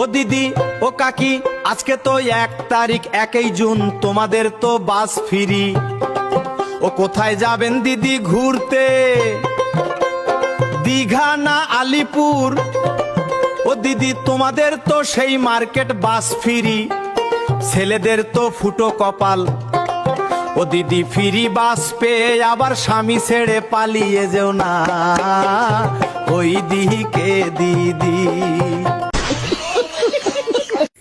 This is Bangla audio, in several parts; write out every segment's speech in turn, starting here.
ও দিদি ও কাকি আজকে তো 1 তারিখ 1 জুন তোমাদের তো বাস ফ্রি। ও কোথায় যাবেন দিদি ঘুরতে? দীঘা না আলিপুর? ও দিদি তোমাদের তো সেই মার্কেট বাস ফ্রি, ছেলেদের তো ফুটো কপাল। ও দিদি ফ্রি বাস পেয়ে আবার স্বামী ছেড়ে পালিয়ে যেও না ওই দিকে দিদি।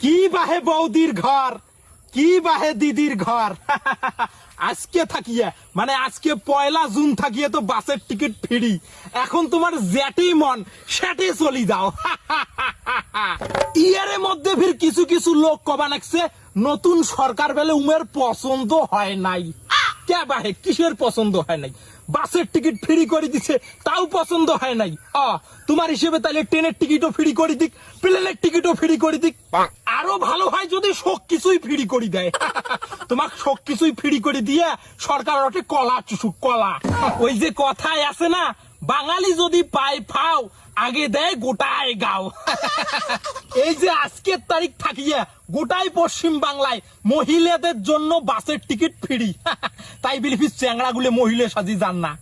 কি বাহে বৌদির ঘর, কি বাহে দিদির ঘর। আজকে থাকিয়ে মানে আজকে 1 জুন থাকিয়ে তো বাসের টিকিট ফ্রি। এখন তোমার যেটি মন সেটি চলি যাও। ইয়ারের মধ্যে ফির কিছু কিছু লোক কবা নাকছে নতুন সরকার বেলে উমের পছন্দ হয় নাই। কে বাহে কিসের পছন্দ হয় নাই? বাসের টিকিট ফ্রি করে দিছে তাও পছন্দ হয় নাই। তোমার হিসেবে তাহলে ট্রেনের টিকিটও ফ্রি করে দিক, প্লেনের টিকিটও ফ্রি করে দিক। আরো ভালো হয় যদি সব কিছুই ফ্রি করে দেয়। তোমাকে সব কিছুই ফ্রি করে দিয়ে সরকার ওঠে কলা চুষুক কলা। ওই যে কথায় আছে না, বাঙালি যদি পায় ফাও আগে দেয় গোটায় গাও। এই যে আজকের তারিখ থাকিয়ে গোটাই পশ্চিম বাংলায় মহিলাদের জন্য বাসের টিকিট ফ্রি। তাই বিলিফিস চ্যাংড়া গুলো মহিলা সাজি যান না।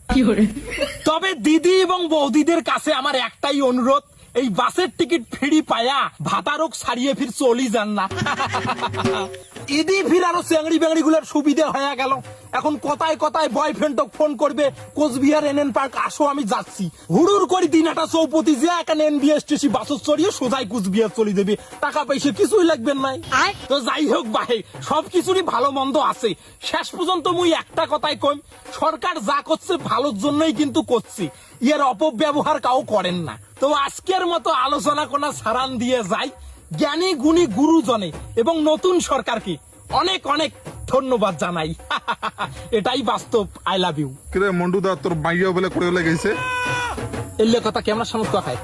তবে দিদি এবং বৌদিদের কাছে আমার একটাই অনুরোধ, এই বাসের টিকিট ফ্রি পায়া ভাতারক ছাড়িয়ে ফির চলি যান না। ইদি ফির আরো চ্যাংড়ি ব্যাংড়ি গুলোর সুবিধা হয়ে গেল। এখন কথায় কথায় বয়ফ্রেন্ডক ফোন করবে, কোচবিহার এনএন পার্ক আসো আমি যাচ্ছি। হুড়ুর করে দিনাটা চৌপতি যে এখানে এনবিএসটিসি বাসত চড়িয়ে সোজাই কোচবিহার চলে দেবে, টাকা পয়সা কিছুই লাগবে নাই। তো যাই হোক ভাই, সবকিছুরই ভালো মন্দ আছে। শেষ পর্যন্ত মুই একটা কথাই কই, সরকার যা করছে ভালোর জন্যই কিন্তু করছে, এর অপব্যবহার কাউ করেন না। তো আজকের মতো আলোচনা কোনা সারান দিয়ে যাই। জ্ঞানী গুণী গুরুজনে এবং নতুন সরকারকে অনেক অনেক ধন্যবাদ জানাই। এটাই বাস্তব। I love you. কিরে মন্ডু দা, তোর মাইয়া বলে করে গেছে। এলে কথা কেমন সমস্ত খায়।